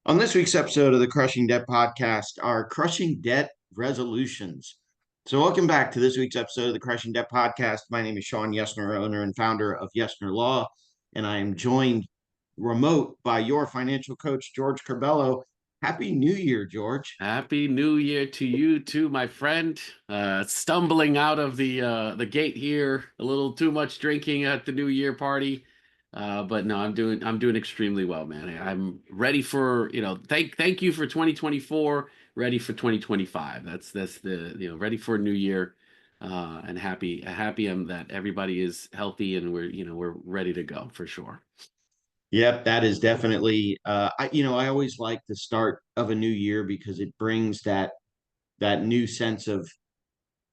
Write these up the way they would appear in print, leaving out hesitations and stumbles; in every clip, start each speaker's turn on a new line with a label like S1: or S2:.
S1: On this week's episode of the Crushing Debt Podcast, our Crushing Debt Resolutions. So, welcome back to this week's episode of the Crushing Debt Podcast. My name is Shawn Yesner, owner and founder of Yesner Law, and I am joined remote by your financial coach, George Corbello. Happy New Year, George.
S2: Happy New Year to you too, my friend. Stumbling out of the gate here, a little too much drinking at the New Year party. But no, I'm doing extremely well, man. I'm ready for, thank you for 2024, ready for 2025. That's the, ready for a new year. And happy I'm that everybody is healthy and we're ready to go for sure.
S1: Yep, that is definitely. I always like the start of a new year because it brings that new sense of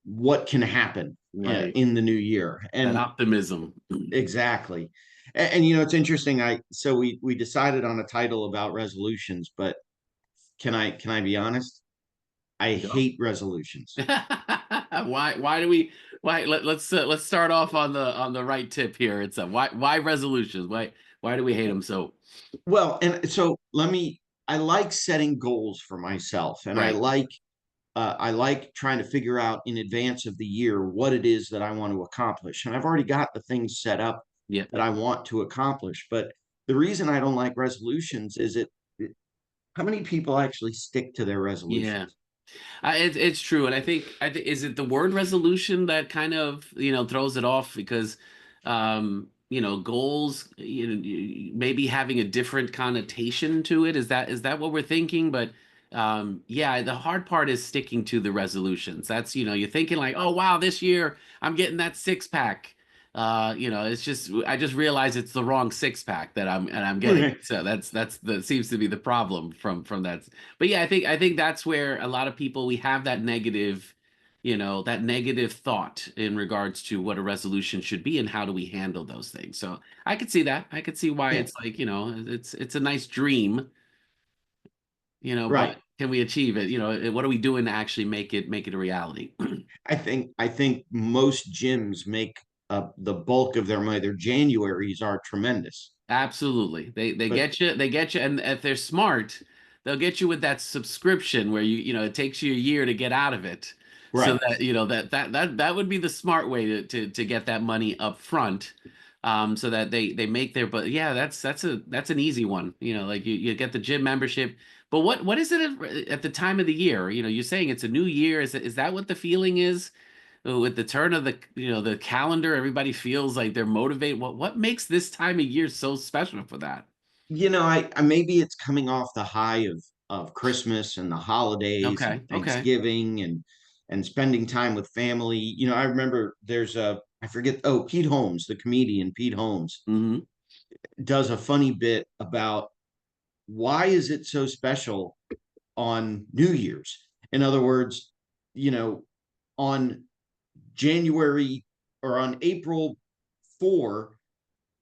S1: what can happen
S2: Right.
S1: in the new year.
S2: That
S1: And
S2: optimism.
S1: exactly. And it's interesting. We decided on a title about resolutions, but can I be honest? I
S2: Go.
S1: hate resolutions.
S2: Why do we let's start off on the right tip here. It's why resolutions? Why do we hate them so?
S1: Well, and so I like setting goals for myself, and
S2: Right.
S1: I like trying to figure out in advance of the year what it is that I want to accomplish. And I've already got the things set up
S2: Yeah.
S1: that I want to accomplish. But the reason I don't like resolutions is how many people actually stick to their
S2: Yeah.
S1: resolutions?
S2: It's true, and I think is it the word resolution that kind of throws it off because goals maybe having a different connotation to it. Is that what we're thinking? But yeah, the hard part is sticking to the resolutions. That's you're thinking like, oh wow, this year I'm getting that six pack. It's just I just realized it's the wrong six pack that I'm getting. So that's the seems to be the problem from that. But yeah, I think that's where a lot of people we have that negative thought in regards to what a resolution should be and how do we handle those things. So I could see that. I could see why
S1: Yeah,
S2: it's like, it's a nice dream, but
S1: right.
S2: can we achieve it? What are we doing to actually make it a reality?
S1: I think most gyms make the bulk of their money. Their Januaries are tremendous,
S2: Absolutely. They
S1: but
S2: get you, and if they're smart, they'll get you with that subscription where it takes you a year to get out of it. So
S1: right.
S2: that that would be the smart way to get that money up front. So that they make their but yeah, that's an easy one. Like you get the gym membership. But what is it at the time of the year? You're saying it's a new year. Is that what the feeling is? With the turn of the calendar, everybody feels like they're motivated. What makes this time of year so special for that?
S1: I maybe it's coming off the high of Christmas and the holidays and
S2: Okay, okay.
S1: Thanksgiving and spending time with family. I remember there's a I forget. Oh, Pete Holmes, the comedian Pete Holmes,
S2: Hmm.
S1: does a funny bit about why is it so special on New Year's. In other words, you know, on January or on April 4,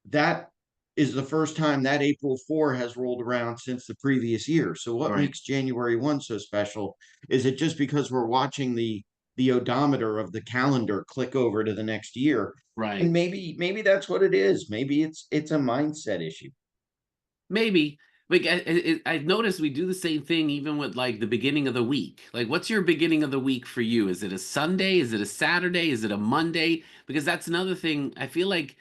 S1: that is the first time that April 4 has rolled around since the previous year. So what
S2: Right,
S1: makes January 1 so special? Is it just because we're watching the odometer of the calendar click over to the next year? And
S2: right.
S1: maybe that's what it is. Maybe it's a mindset issue.
S2: Maybe. Like I've noticed we do the same thing even with like the beginning of the week. Like, what's your beginning of the week for you? Is it a Sunday? Is it a Saturday? Is it a Monday? Because that's another thing. I feel like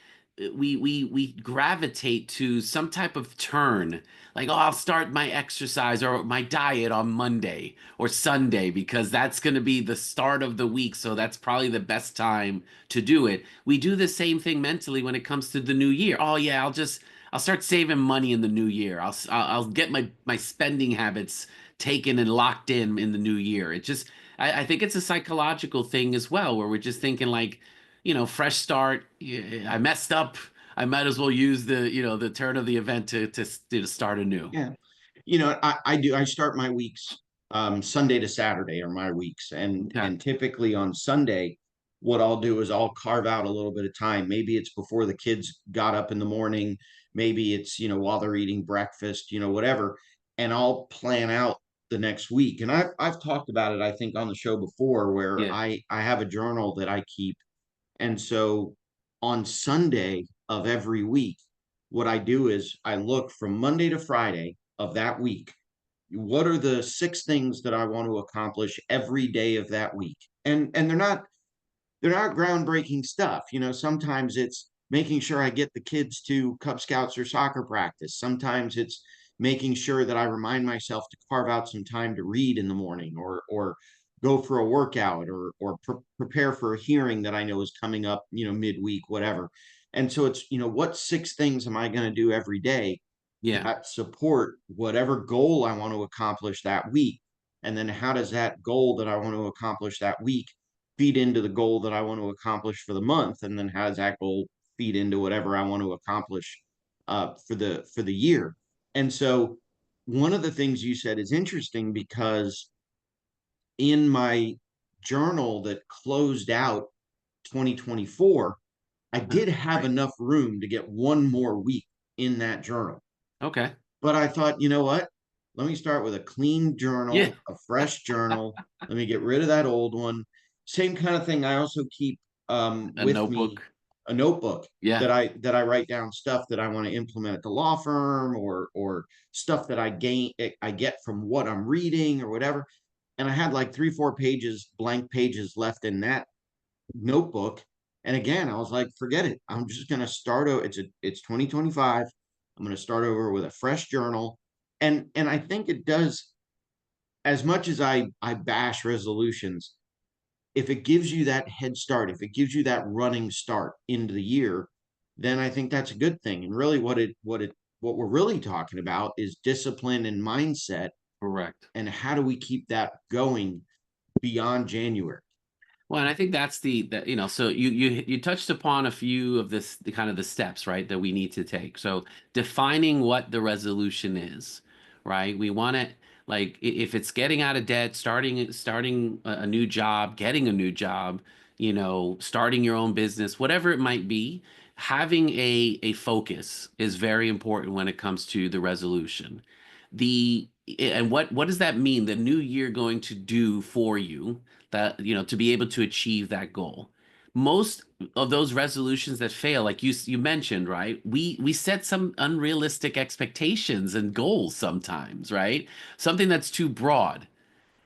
S2: we gravitate to some type of turn. Like, oh, I'll start my exercise or my diet on Monday or Sunday because that's going to be the start of the week. So that's probably the best time to do it. We do the same thing mentally when it comes to the new year. Oh yeah, I'll start saving money in the new year. I'll get my spending habits taken and locked in the new year. It just I think it's a psychological thing as well, where we're just thinking like, fresh start. Yeah, I messed up. I might as well use the turn of the event to start anew.
S1: Yeah. I do. I start my weeks Sunday to Saturday are my weeks, and
S2: Okay.
S1: and typically on Sunday, what I'll do is I'll carve out a little bit of time. Maybe it's before the kids got up in the morning. Maybe it's while they're eating breakfast, whatever, and I'll plan out the next week. And I've talked about it, I think, on the show before, where
S2: Yeah.
S1: I have a journal that I keep, and so on Sunday of every week, what I do is I look from Monday to Friday of that week. what are the 6 things that I want to accomplish every day of that week? And they're not groundbreaking stuff. Sometimes it's making sure I get the kids to Cub Scouts or soccer practice. Sometimes it's making sure that I remind myself to carve out some time to read in the morning, or go for a workout, or prepare for a hearing that I know is coming up, midweek, whatever. And so it's, what 6 things am I going to do every day
S2: Yeah.
S1: that support whatever goal I want to accomplish that week? And then how does that goal that I want to accomplish that week feed into the goal that I want to accomplish for the month? And then how does that goal feed into whatever I want to accomplish for the year? And so one of the things you said is interesting, because in my journal that closed out 2024, I did have
S2: Right.
S1: enough room to get one more week in that journal.
S2: Okay.
S1: But I thought, you know what? Let me start with a clean
S2: Yeah.
S1: journal, a fresh journal. Let me get rid of that old one. Same kind of thing. I also keep
S2: A
S1: with me
S2: notebook.
S1: a notebook
S2: Yeah.
S1: that I write down stuff that I want to implement at the law firm, or stuff that I get from what I'm reading or whatever. And I had like 3, 4 pages, blank pages left in that notebook. And again, I was like, forget it. I'm just gonna start over. It's 2025. I'm gonna start over with a fresh journal. And I think it does, as much as I bash resolutions, if it gives you that head start, if it gives you that running start into the year, then I think that's a good thing. And really what we're really talking about is discipline and mindset,
S2: Correct.
S1: and how do we keep that going beyond January?
S2: Well, and I think that's so you touched upon a few of the kind of the steps, right, that we need to take. So defining what the resolution is, right? We want it like if it's getting out of debt, starting a new job, getting a new job, starting your own business, whatever it might be, having a focus is very important when it comes to the resolution. The and what does that mean? The new year going to do for you? That to be able to achieve that goal. Most of those resolutions that fail, like you mentioned, right, we set some unrealistic expectations and goals sometimes, right, something that's too broad.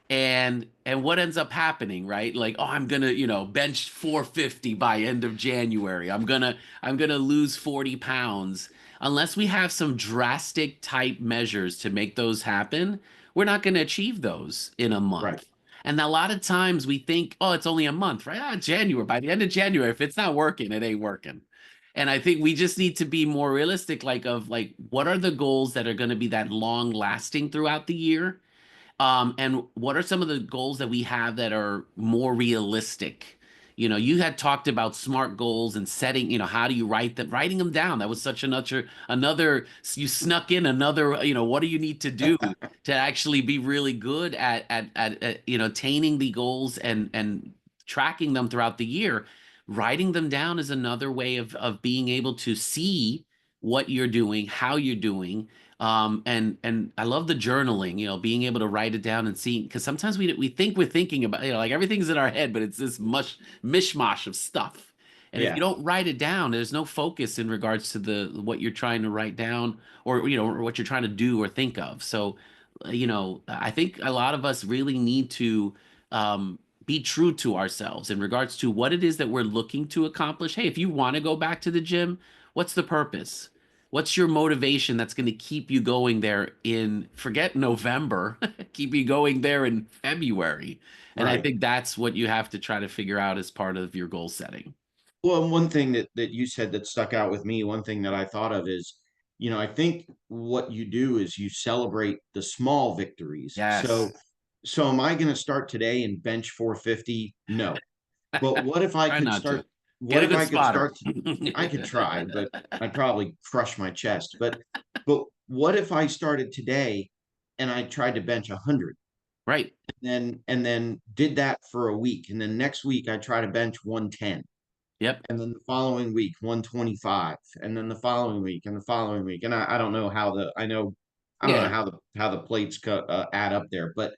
S2: And what ends up happening, right, like, oh, I'm gonna bench 450 by end of January. I'm gonna lose 40 pounds. Unless we have some drastic type measures to make those happen, we're not going to achieve those in a
S1: Right.
S2: month. And a lot of times we think, oh, it's only a month, right? January. By the end of January, if it's not working, it ain't working. And I think we just need to be more realistic, like what are the goals that are going to be that long lasting throughout the year? And what are some of the goals that we have that are more realistic? You had talked about SMART goals and setting, how do you writing them down? That was such another, you snuck in another, what do you need to do to actually be really good at attaining the goals and tracking them throughout the year. Writing them down is another way of being able to see what you're doing, how you're doing, and I love the journaling, being able to write it down and see, because sometimes we think we're thinking about, like everything's in our head, but it's this mishmash of stuff. And if you
S1: Yeah.
S2: don't write it down, there's no focus in regards to the what you're trying to write down, or what you're trying to do or think of. So, I think a lot of us really need to be true to ourselves in regards to what it is that we're looking to accomplish. Hey, if you want to go back to the gym, what's the purpose? What's your motivation that's going to keep you going there forget November, keep you going there in February? And I
S1: Right.
S2: think that's what you have to try to figure out as part of your goal setting.
S1: Well, one thing that you said that stuck out with me, one thing that I thought of is, I think what you do is you celebrate the small victories.
S2: Yes.
S1: So am I going to start today and bench 450? No. But what if I
S2: Try
S1: could
S2: not
S1: start?
S2: to.
S1: What
S2: Get a
S1: if
S2: good
S1: I could
S2: spotter.
S1: start? I could try, but I'd probably crush my chest. But what if I started today and I tried to bench 100?
S2: Right.
S1: And then did that for a week, and then next week I try to bench 110,
S2: Yep.
S1: and then the following week 125, and then the following week and the following week. And I don't know how the I don't know
S2: Yeah.
S1: how the plates add up there. But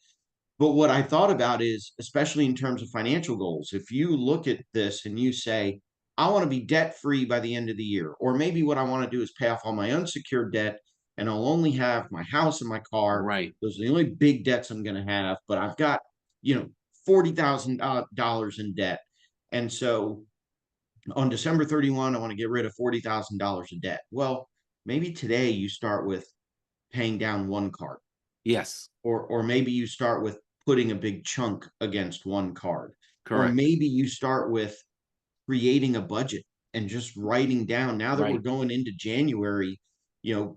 S1: what I thought about is, especially in terms of financial goals, if you look at this and you say, I want to be debt free by the end of the year, or maybe what I want to do is pay off all my unsecured debt and I'll only have my house and my car.
S2: Right.
S1: Those are the only big debts I'm going to have. But I've got, $40,000 in debt. And so on December 31, I want to get rid of $40,000 of debt. Well, maybe today you start with paying down one card,
S2: Yes.
S1: or maybe you start with putting a big chunk against one card, or
S2: Correct.
S1: maybe you start with creating a budget and just writing down. Now that we're
S2: Right.
S1: going into January, you know,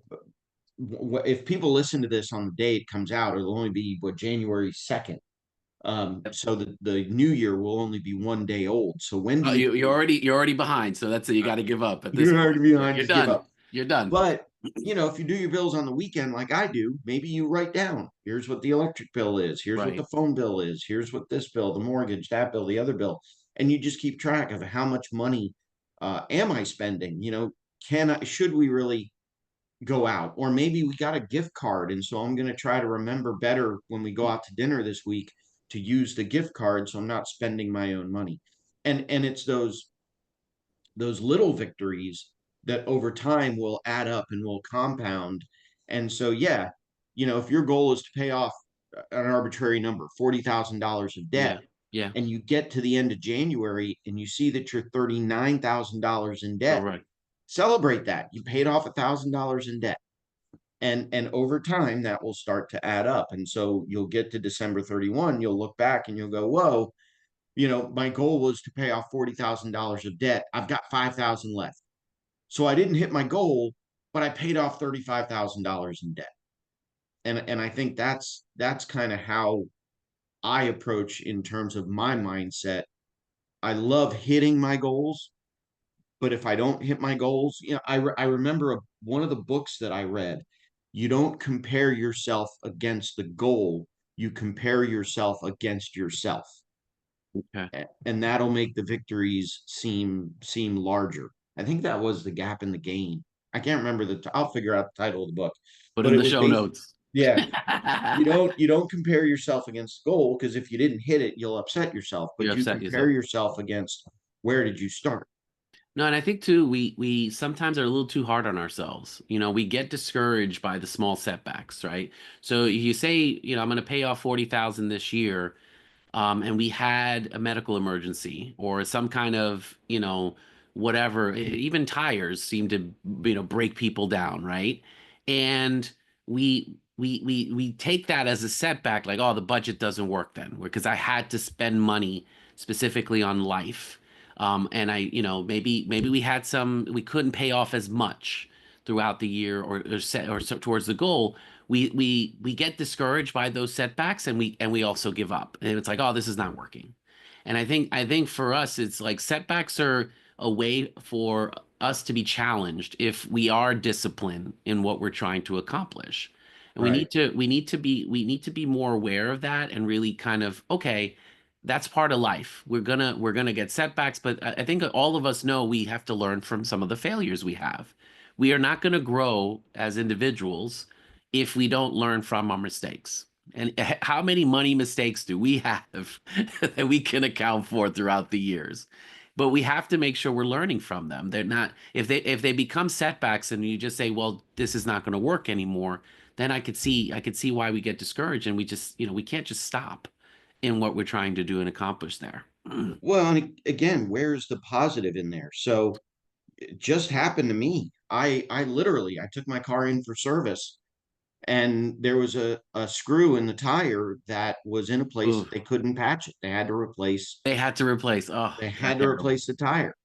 S1: if people listen to this on the day it comes out, it'll only be January 2nd.
S2: Yep.
S1: So the new year will only be one day old. So when do
S2: Oh,
S1: you
S2: you're already behind, so that's it. You got to give up at this
S1: you're
S2: point.
S1: already behind,
S2: You're
S1: just give
S2: done.
S1: up.
S2: You're done.
S1: But if you do your bills on the weekend like I do, maybe you write down, here's what the electric bill is, here's what
S2: Right.
S1: the phone bill is, here's what this bill, the mortgage, that bill, the other bill, and you just keep track of how much money am I spending? Should we really go out? Or maybe we got a gift card, and so I'm going to try to remember better when we go out to dinner this week to use the gift card so I'm not spending my own money. And it's those little victories that over time will add up and will compound. And so, yeah, if your goal is to pay off an arbitrary number, $40,000 of debt,
S2: Yeah. Yeah.
S1: and you get to the end of January and you see that you're $39,000 in debt,
S2: Correct.
S1: celebrate that. You paid off $1,000 in debt. And over time that will start to add up. And so you'll get to December 31, you'll look back and you'll go, whoa, my goal was to pay off $40,000 of debt. I've got 5,000 left. So I didn't hit my goal, but I paid off $35,000 in debt. And I think that's kind of how I approach in terms of my mindset. I love hitting my goals, but if I don't hit my goals, I remember one of the books that I read. You don't compare yourself against the goal, you compare yourself against yourself,
S2: Okay.
S1: and that'll make the victories seem larger. I think that was The Gap in the Gain. I can't remember I'll figure out the title of the book,
S2: Put
S1: but
S2: in
S1: it
S2: the
S1: was
S2: show
S1: based.
S2: notes.
S1: Yeah, you don't compare yourself against the goal, because if you didn't hit it, you'll upset yourself.
S2: You
S1: But you
S2: upset
S1: compare
S2: yourself.
S1: yourself against where did you start?
S2: No, and I think too, we sometimes are a little too hard on ourselves. We get discouraged by the small setbacks, right? So you say, I'm going to pay off 40,000 this year, and we had a medical emergency or some kind of, whatever, even tires seem to, break people down, right? And we take that as a setback, like, oh, the budget doesn't work then, because I had to spend money specifically on life. And maybe we couldn't pay off as much throughout the year or towards the goal. We get discouraged by those setbacks, and we also give up, and it's like, oh, this is not working. And I think for us it's like setbacks are a way for us to be challenged if we are disciplined in what we're trying to accomplish. And we
S1: Right.
S2: need to we need to be more aware of that and really kind of, okay, that's part of life. We're gonna get setbacks, but I think all of us know we have to learn from some of the failures we have. We are not going to grow as individuals if we don't learn from our mistakes. And how many money mistakes do we have that we can account for throughout the years? But we have to make sure we're learning from them. They're not, if they become setbacks and you just say, well, this is not going to work anymore, then I could see why we get discouraged, and we just, we can't just stop in what we're trying to do and accomplish there.
S1: Well, and again, where's the positive in there? So it just happened to me. I literally I took my car in for service, and there was a screw in the tire that was in a place
S2: Ooh,
S1: that they couldn't patch it. They had to replace
S2: they had to replace. Oh,
S1: they
S2: that's
S1: had to
S2: terrible.
S1: replace the tire.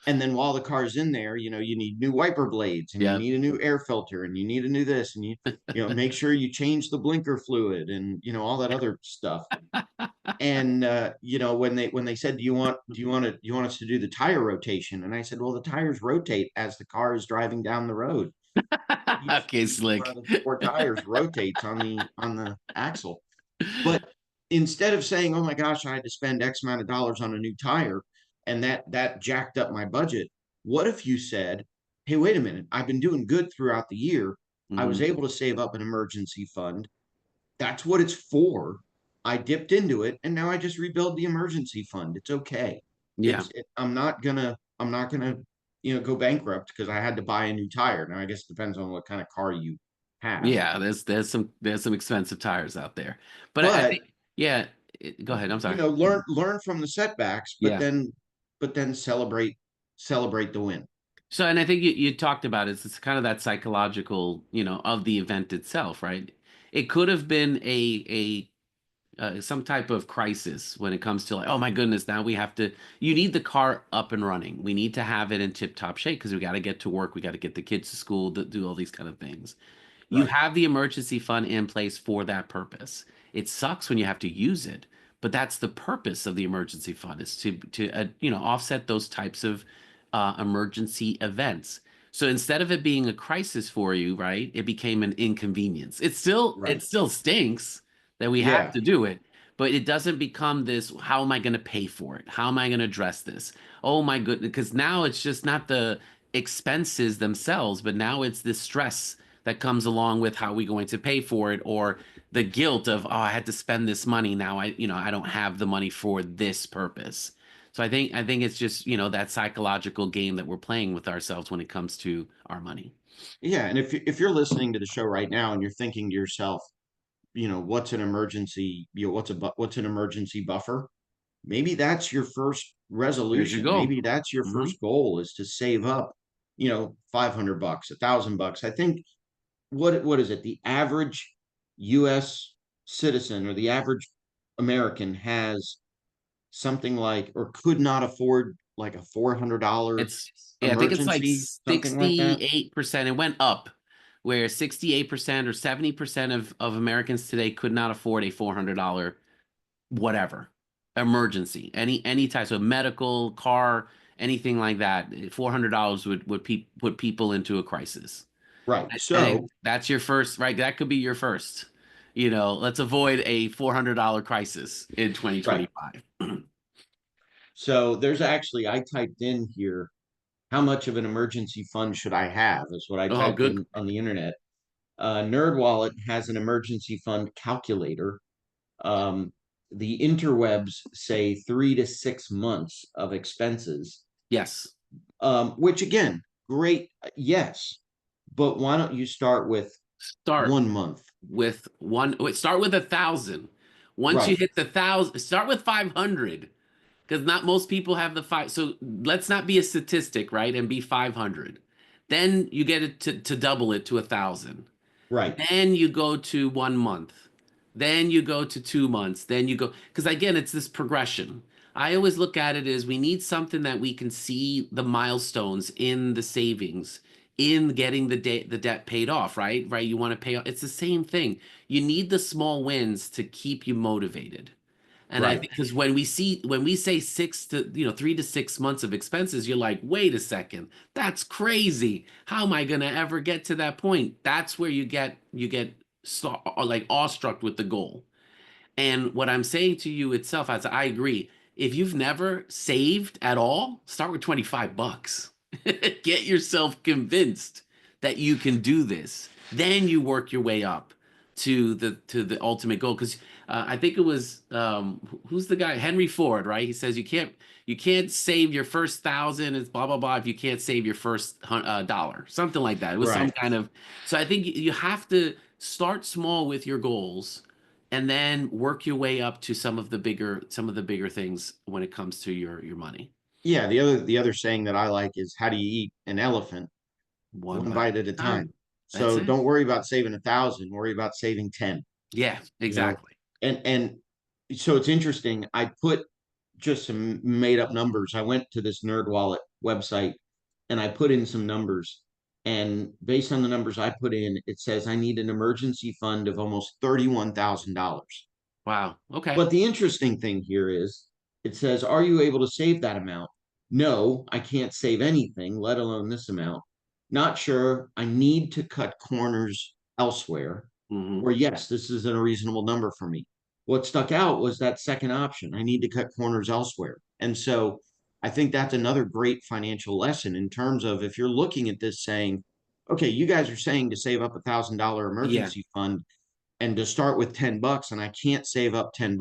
S1: And then while the car's in there, you need new wiper blades, and you
S2: Yeah.
S1: need a new air filter, and you need a new this, and make sure you change the blinker fluid, and all that other stuff. And when they said, do you want us to do the tire rotation? And I said, well, the tires rotate as the car is driving down the road.
S2: Okay,
S1: Each one of
S2: slick.
S1: the four tires rotates on the axle. But instead of saying, oh my gosh, I had to spend X amount of dollars on a new tire, and that jacked up my budget, what if you said, hey, wait a minute, I've been doing good throughout the year. I was
S2: Hmm.
S1: able to save up an emergency fund. That's what it's for. I dipped into it, and now I just rebuild the emergency fund. It's okay.
S2: Yeah.
S1: I'm not gonna go bankrupt because I had to buy a new tire. Now I guess it depends on what kind of car have.
S2: Yeah, there's some expensive tires out there. But I
S1: But
S2: think yeah, go ahead. I'm sorry.
S1: learn from the setbacks,
S2: Yeah.
S1: but then celebrate the win.
S2: So, and I think you talked about it. It's kind of that psychological, of the event itself, right? It could have been a some type of crisis when it comes to like, oh my goodness, now we have to. You need the car up and running. We need to have it in tip-top shape because we got to get to work. We got to get the kids to school, do all these kind of things. You
S1: Right.
S2: have the emergency fund in place for that purpose. It sucks when you have to use it, but that's the purpose of the emergency fund is to offset those types of emergency events. So instead of it being a crisis for you, right, it became an inconvenience. It
S1: Right.
S2: still stinks that we have
S1: Yeah.
S2: to do it, but it doesn't become this, how am I going to pay for it? How am I going to address this? Oh my goodness, because now it's just not the expenses themselves, but now it's the stress that comes along with how we going to pay for it or the guilt of, oh, I had to spend this money. Now I don't have the money for this purpose. So I think it's just, that psychological game that we're playing with ourselves when it comes to our money.
S1: Yeah. And if you're listening to the show right now and you're thinking to yourself, what's an emergency, what's an emergency buffer? Maybe that's your first
S2: There's your
S1: resolution.
S2: goal.
S1: Maybe that's your
S2: Hmm.
S1: first goal is to save up, $500, $1,000. I think what is it? The average US citizen or the average American has something like or could not afford like a $400
S2: It's Yeah, I think it's like
S1: emergency, something like that.
S2: 68%. It went up where 68% or 70% of Americans today could not afford a $400 whatever emergency, any type of medical, car, anything like that. $400 would put people into a crisis.
S1: Right.
S2: And
S1: So
S2: that's your first, right? That could be your first. Let's avoid a $400 crisis in
S1: right.
S2: 2025.
S1: So there's actually I typed in here how much of an emergency fund should I have is what I
S2: Oh,
S1: typed
S2: good.
S1: in on the internet. NerdWallet has an emergency fund calculator. Um, the interwebs say 3 to 6 months of expenses,
S2: Yes.
S1: which again, great, yes. But why don't you start with
S2: Start
S1: 1 month?
S2: with start with 1,000. Once you
S1: Right,
S2: hit the 1,000, start with 500 because not most people have the five. So let's not be a statistic, right? And be 500. Then you get it to double it to 1,000.
S1: right,
S2: Then you go to 1 month. Then you go to 2 months. Then you go, because again, it's this progression. I always look at it as we need something that we can see the milestones in the savings, in getting the debt paid off, right? Right. You want to pay off. It's the same thing. You need the small wins to keep you motivated. And I
S1: right.
S2: think because when we say 3 to 6 months of expenses, you're like, wait a second, that's crazy. How am I gonna ever get to that point? That's where you get like awestruck with the goal. And what I'm saying to you itself, as I agree, if you've never saved at all, start with $25. Get yourself convinced that you can do this. Then you work your way up to the ultimate goal. Because I think it was who's the guy? Henry Ford, right? He says you can't save your first thousand. It's blah blah blah if you can't save your first dollar, something like that. It was some
S1: Right.
S2: kind of. So I think you have to start small with your goals and then work your way up to some of the bigger things when it comes to your money.
S1: Yeah, the other saying that I like is how do you eat an elephant?
S2: One
S1: One
S2: bite
S1: bite at
S2: at
S1: a
S2: a time.
S1: time.
S2: That's
S1: So
S2: it.
S1: don't worry about saving 1,000, worry about saving 10,
S2: Yeah,
S1: you know.
S2: exactly.
S1: And so it's interesting. I put just some made up numbers. I went to this NerdWallet website and I put in some numbers. And based on the numbers I put in, it says I need an emergency fund of almost $31,000.
S2: Wow. Okay.
S1: But the interesting thing here is it says, are you able to save that amount? No, I can't save anything, let alone this amount. Not sure. I need to cut corners elsewhere.
S2: Hmm.
S1: Or, yes, this is a reasonable number for me. What stuck out was that second option. I need to cut corners elsewhere. And so I think that's another great financial lesson in terms of if you're looking at this saying, okay, you guys are saying to save up $1,000
S2: Yeah.
S1: emergency fund and to start with $10 and I can't save up $10.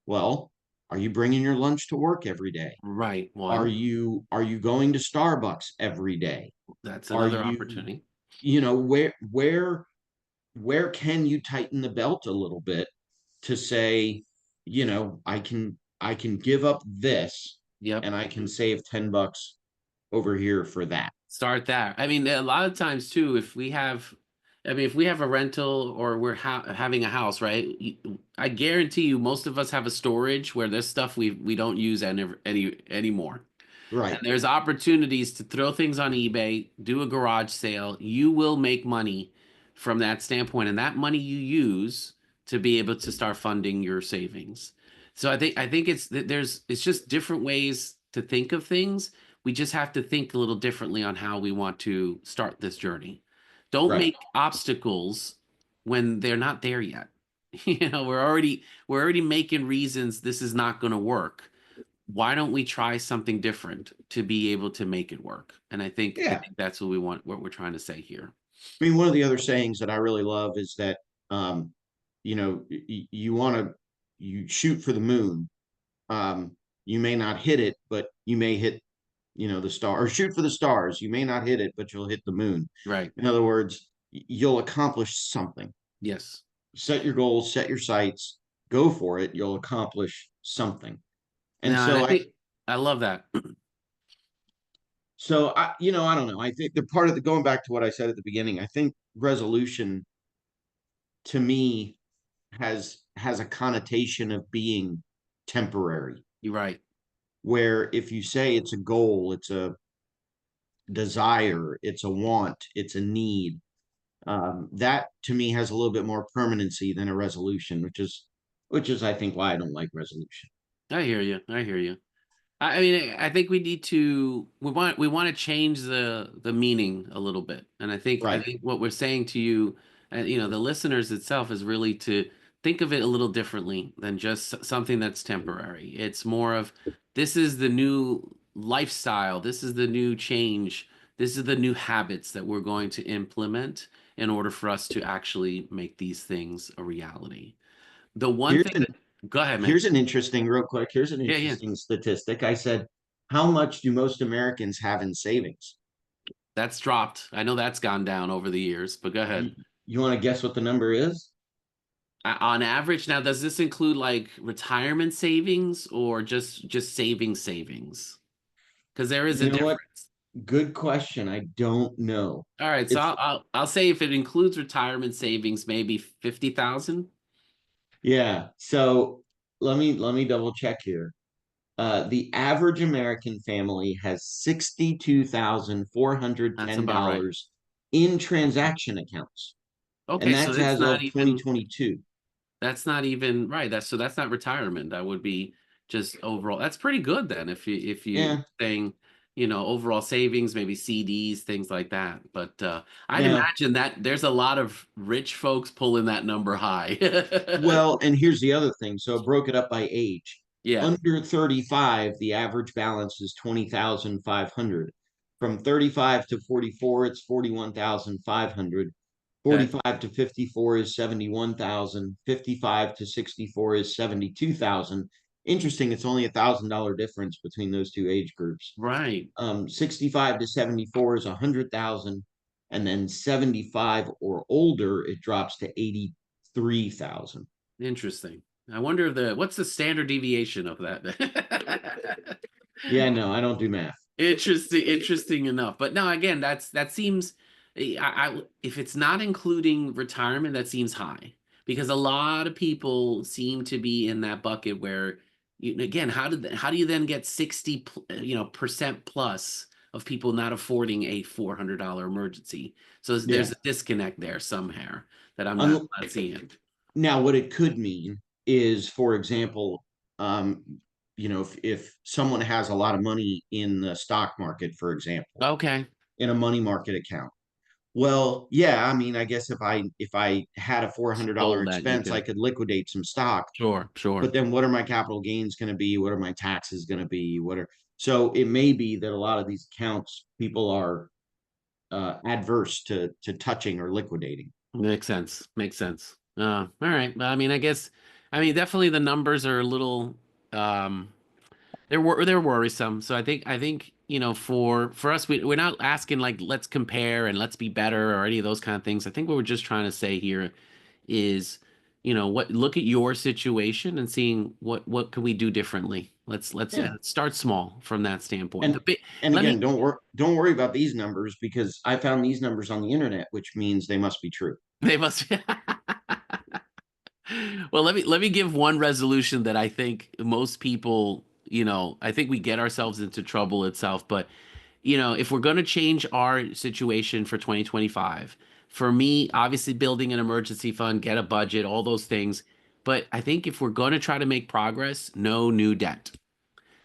S1: Well, are you bringing your lunch to work every day?
S2: Right.
S1: Are
S2: One.
S1: you going to Starbucks every day?
S2: That's
S1: Are
S2: another
S1: you
S2: opportunity.
S1: you know where where can you tighten the belt a little bit to say, I can give up this
S2: Yep.
S1: and I can save $10 over here for that.
S2: Start there. I mean, a lot of times too, if we have, I mean, if we have a rental or we're having a house, right? I guarantee you, most of us have a storage where there's stuff we don't use anymore. And
S1: Right.
S2: there's opportunities to throw things on eBay, do a garage sale. You will make money from that standpoint, and that money you use to be able to start funding your savings. So I think it's just different ways to think of things. We just have to think a little differently on how we want to start this journey. Don't
S1: Right.
S2: make obstacles when they're not there yet. We're already making reasons this is not going to work. Why don't we try something different to be able to make it work? And I
S1: Yeah.
S2: think that's what we want, what we're trying to say here.
S1: I mean, one of the other sayings that I really love is that, you want to, you shoot for the moon. You may not hit it, but you may hit, the star, or shoot for the stars. You may not hit it, but you'll hit the moon.
S2: Right.
S1: In other words, you'll accomplish something.
S2: Yes.
S1: Set your goals, set your sights, go for it. You'll accomplish something. And
S2: No, and I
S1: so I,
S2: think I love that.
S1: I don't know. I think the part of the going back to what I said at the beginning, I think resolution to me has a connotation of being temporary.
S2: You're right.
S1: Where if you say it's a goal, it's a desire, it's a want, it's a need, that to me has a little bit more permanency than a resolution, which is I think why I don't like resolution.
S2: I hear you. I hear you. I mean, I think we need to we want to change the meaning a little bit, and I
S1: Right.
S2: think what we're saying to you, the listeners itself is really to think of it a little differently than just something that's temporary. It's more of this is the new lifestyle, this is the new change, this is the new habits that we're going to implement in order for us to actually make these things a reality. The one
S1: Here's
S2: thing
S1: an
S2: that, go ahead, man.
S1: here's an interesting, real quick. Here's an
S2: Yeah, yeah.
S1: interesting statistic. I said, how much do most Americans have in savings?
S2: That's dropped. I know that's gone down over the years, but go
S1: You,
S2: ahead.
S1: you want to guess what the number is?
S2: On average, now does this include like retirement savings or just savings? Because there is a
S1: You know what?
S2: difference.
S1: Good question. I don't know.
S2: All right, so
S1: It's
S2: I'll say if it includes retirement savings, maybe 50,000.
S1: Yeah. So let me double check here. The average American family has $62,400
S2: That's
S1: ten
S2: about right.
S1: dollars in transaction accounts, and
S2: Okay, so
S1: that's
S2: it's
S1: as
S2: not
S1: of
S2: even
S1: 2022.
S2: That's not even right. That's not retirement. That would be just overall. That's pretty good then if you
S1: Yeah,
S2: saying, overall savings, maybe CDs, things like that. But I'd
S1: yeah.
S2: imagine that there's a lot of rich folks pulling that number high.
S1: Well, and here's the other thing. So it broke it up by age.
S2: Yeah.
S1: Under 35, the average balance is 20,500. From 35 to 44, it's 41,500.
S2: Okay.
S1: 45 to 54 is 71,000. 55 to 64 is 72,000. Interesting, it's only $1,000 difference between those two age groups.
S2: Right.
S1: 65 to 74 is 100,000. And then 75 or older, it drops to 83,000.
S2: Interesting. I wonder if the what's the standard deviation of that?
S1: Yeah, no, I don't do math.
S2: Interesting enough. But no, again, that seems if it's not including retirement, that seems high because a lot of people seem to be in that bucket where again, how do you then get 60% plus of people not affording a $400 emergency? So there's
S1: Yeah.
S2: a disconnect there somehow that I'm not
S1: Un-
S2: not seeing.
S1: Now, what it could mean is, for example, if someone has a lot of money in the stock market, for example,
S2: Okay.
S1: in a money market account. Well, yeah, I mean, I guess if I had a $400
S2: Sold that you
S1: expense, I
S2: could.
S1: could liquidate some stock.
S2: Sure, sure.
S1: But then what are my capital gains going to be? What are my taxes going to be? So it may be that a lot of these accounts people are adverse to touching or liquidating.
S2: Makes sense. Makes sense. All right. Well, I mean, definitely the numbers are a little, they're worrisome. So I think for us, we're not asking like let's compare and let's be better or any of those kind of things. I think what we're just trying to say here is, what look at your situation and seeing what can we do differently.
S1: Yeah.
S2: Let's start small from that standpoint.
S1: And
S2: Let
S1: again,
S2: me
S1: don't worry about these numbers because I found these numbers on the internet, which means they must be true.
S2: they must well, let me give one resolution that I think most people, I think we get ourselves into trouble itself, but if we're going to change our situation for 2025, for me, obviously building an emergency fund, get a budget, all those things. But I think if we're going to try to make progress, no new debt.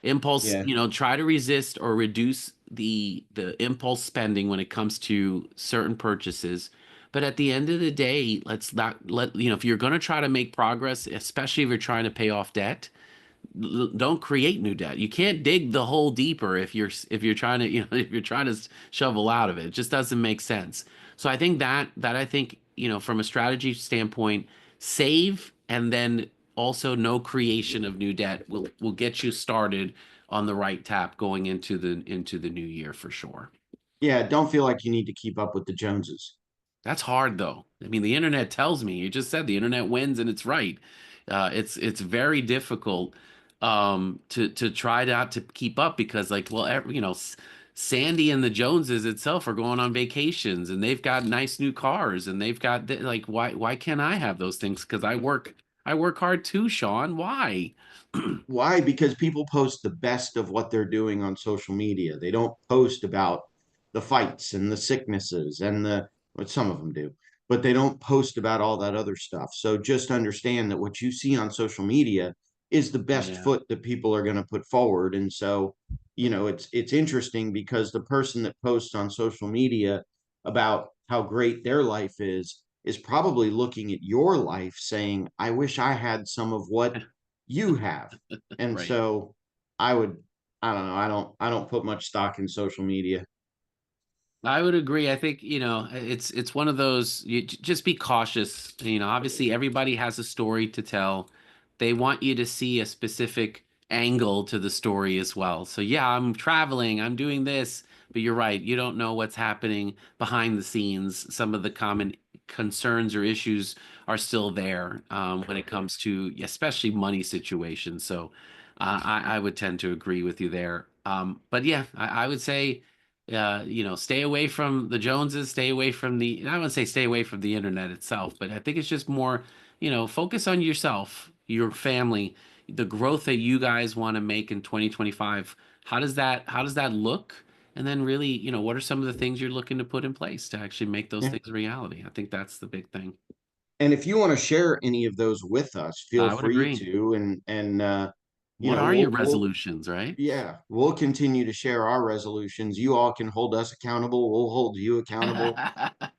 S2: Impulse,
S1: Yeah.
S2: try to resist or reduce the impulse spending when it comes to certain purchases. But at the end of the day, let's not let, if you're going to try to make progress, especially if you're trying to pay off debt, don't create new debt. You can't dig the hole deeper if you're trying to if you're trying to shovel out of it. It just doesn't make sense. So I think that I think from a strategy standpoint, save and then also no creation of new debt will get you started on the right tap going into the new year for sure.
S1: Yeah. Don't feel like you need to keep up with the Joneses.
S2: That's hard though. I mean, the internet tells me. You just said the internet wins, and it's right. It's very difficult to try not to keep up because, like, well, Sandy and the Joneses itself are going on vacations, and they've got nice new cars, and they've got like, why can't I have those things? Because I work hard too, Shawn. Why?
S1: Why? Because people post the best of what they're doing on social media. They don't post about the fights and the sicknesses and well, some of them do, but they don't post about all that other stuff. So just understand that what you see on social media is the best
S2: Yeah.
S1: foot that people are going to put forward. And so, it's interesting because the person that posts on social media about how great their life is probably looking at your life saying, I wish I had some of what you have. And
S2: Right.
S1: so I would, I don't know, I don't put much stock in social media.
S2: I would agree. I think, it's one of those just be cautious. Obviously everybody has a story to tell. They want you to see a specific angle to the story as well. So yeah, I'm traveling, I'm doing this, but you're right. You don't know what's happening behind the scenes. Some of the common concerns or issues are still there when it comes to especially money situations. So I would tend to agree with you there. But yeah, I would say stay away from the Joneses, stay away from I wouldn't say stay away from the internet itself, but I think it's just more, focus on yourself, your family, the growth that you guys want to make in 2025. How does that look? And then really, what are some of the things you're looking to put in place to actually make those
S1: Yeah.
S2: things a reality? I think that's the big thing.
S1: And if you want to share any of those with us, feel
S2: I would
S1: free
S2: agree.
S1: to. And
S2: What are your resolutions, right?
S1: yeah, we'll continue to share our resolutions. You all can hold us accountable. We'll hold you accountable.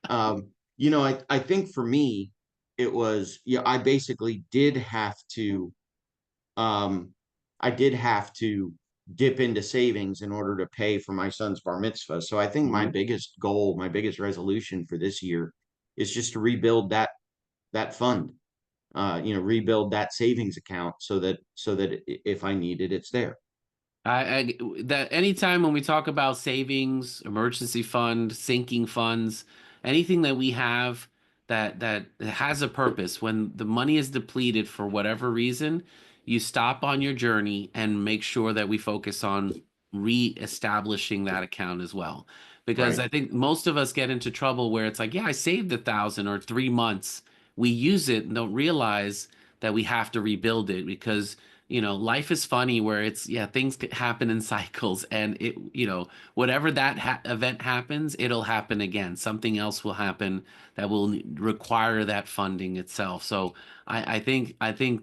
S1: I think for me, it was, yeah, um, I did have to dip into savings in order to pay for my son's bar mitzvah. So I think my
S2: Mhm.
S1: biggest goal, my biggest resolution for this year is just to rebuild that fund. Rebuild that savings account so that if I need it, it's there.
S2: That anytime when we talk about savings, emergency fund, sinking funds, anything that we have that has a purpose, when the money is depleted for whatever reason, you stop on your journey and make sure that we focus on re-establishing that account as well. Because
S1: Right.
S2: I think most of us get into trouble where it's like, yeah, I saved 1,000 or 3 months. We use it and don't realize that we have to rebuild it because life is funny where it's, yeah, things could happen in cycles and whatever that event happens, it'll happen again. Something else will happen that will require that funding itself. So I think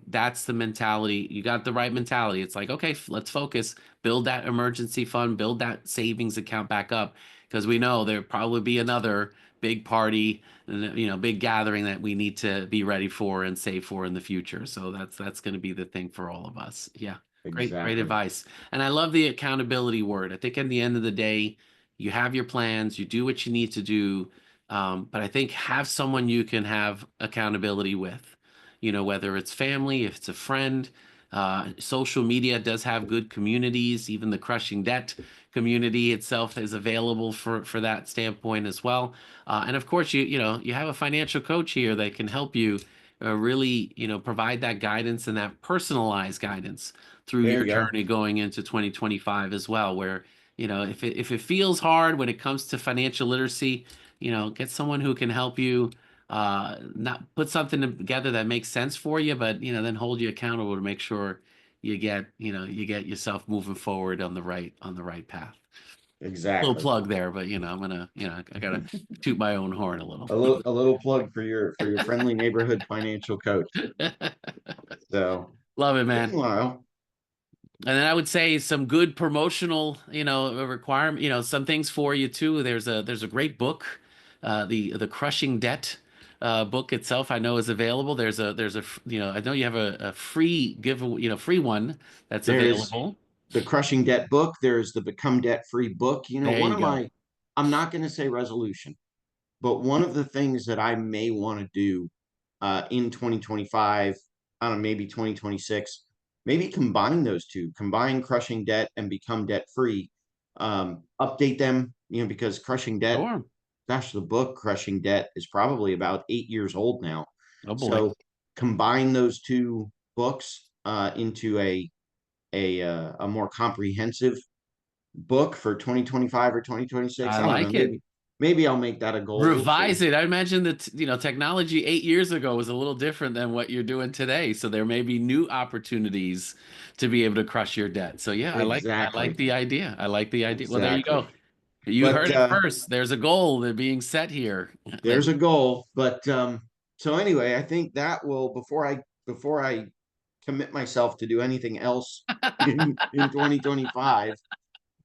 S2: that's the mentality. You got the right mentality. It's like, okay, let's focus, build that emergency fund, build that savings account back up because we know there'll probably be another big party and big gathering that we need to be ready for and save for in the future. So that's going to be the thing for all of us. Yeah. Great
S1: Exactly.
S2: advice. And I love the accountability word. I think at the end of the day, you have your plans, you do what you need to do. But I think have someone you can have accountability with, whether it's family, if it's a friend, Social media does have good communities. Even the Crushing Debt community itself is available for that standpoint as well. And of course, you have a financial coach here that can help you really provide that guidance and that personalized guidance through
S1: There
S2: your
S1: you go.
S2: journey going into 2025 as well. Where if it feels hard when it comes to financial literacy, get someone who can help you not put something together that makes sense for you, but then hold you accountable to make sure you get yourself moving forward on the right path. Little
S1: Exactly.
S2: plug there, but I'm gonna I gotta toot my own horn a little.
S1: A little plug for your friendly neighborhood financial coach. So
S2: Love it, man.
S1: meanwhile,
S2: And then I would say some good promotional, requirement, some things for you too. There's a great book, the Crushing Debt book itself. I know is available. I know you have a free give, free one that's
S1: there's
S2: available.
S1: the Crushing Debt book, there's the Become Debt Free book.
S2: There
S1: One
S2: you
S1: of
S2: go.
S1: my, I'm not going to say resolution, but one of the things that I may want to do in 2025, I don't know, maybe 2026, maybe combine those two, combine Crushing Debt and Become Debt Free, update them, because Crushing Debt,
S2: Sure.
S1: gosh, the book Crushing Debt is probably about 8 years old now.
S2: Oh boy.
S1: So combine those two books into a more comprehensive book for 2025 or 2026.
S2: I
S1: I don't know.
S2: like it.
S1: Maybe I'll make that a goal. We'll see.
S2: Revise it. I imagine that, technology 8 years ago was a little different than what you're doing today. So there may be new opportunities to be able to crush your debt. So yeah, I like
S1: Exactly.
S2: the idea. I like the idea. Well, there you go.
S1: Exactly.
S2: You
S1: But
S2: heard it first. There's a goal that being set here. That
S1: there's a goal. But so anyway, I think that will, before I commit myself to do anything else in 2025,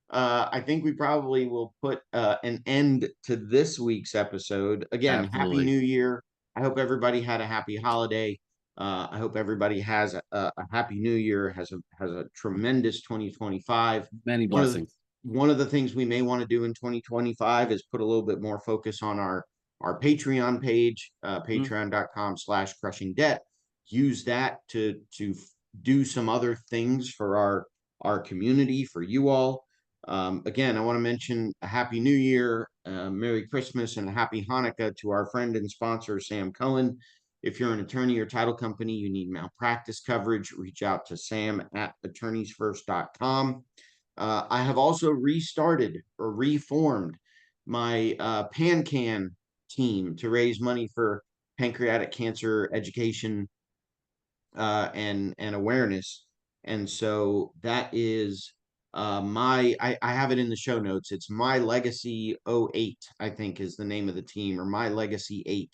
S1: I think we probably will put an end to this week's episode. Again, Happy
S2: absolutely
S1: New Year. I hope everybody had a happy holiday. I hope everybody has a happy New Year, has a tremendous 2025.
S2: many
S1: One of the
S2: blessings.
S1: one of the things we may want to do in 2025 is put a little bit more focus on our Patreon page,
S2: Mm,
S1: patreon.com/crushing debt. Use that to do some other things for our community, for you all. Again, I want to mention a Happy New Year, Merry Christmas, and a Happy Hanukkah to our friend and sponsor, Sam Cohen. If you're an attorney or title company, you need malpractice coverage, reach out to Sam at attorneysfirst.com. I have also restarted or reformed my PanCan team to raise money for pancreatic cancer education and awareness. And so that is I have it in the show notes. It's My Legacy '08, I think is the name of the team, or My Legacy 8.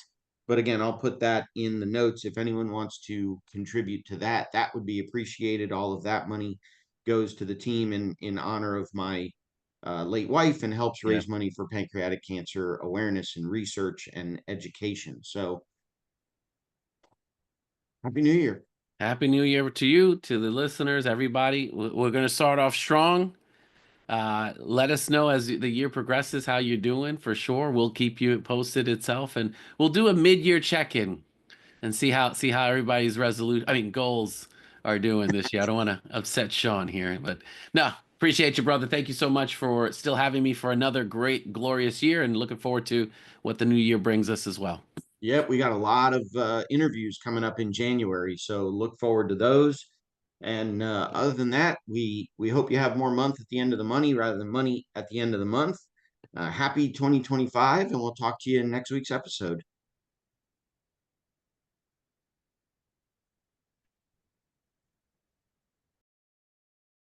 S1: But again, I'll put that in the notes if anyone wants to contribute to that. That would be appreciated. All of that money goes to the team in honor of my late wife and helps
S2: yeah.
S1: raise money for pancreatic cancer awareness and research and education. So Happy New Year.
S2: Happy New Year to you, to the listeners, everybody. We're going to start off strong. Let us know as the year progresses how you're doing for sure. We'll keep you posted itself, and we'll do a mid-year check-in and see how everybody's goals are doing this year. I don't want to upset Shawn here, but no, appreciate you, brother. Thank you so much for still having me for another great, glorious year, and looking forward to what the new year brings us as well.
S1: Yep, we got a lot of interviews coming up in January, so look forward to those. And other than that, we hope you have more month at the end of the money rather than money at the end of the month. Happy 2025, and we'll talk to you in next week's episode.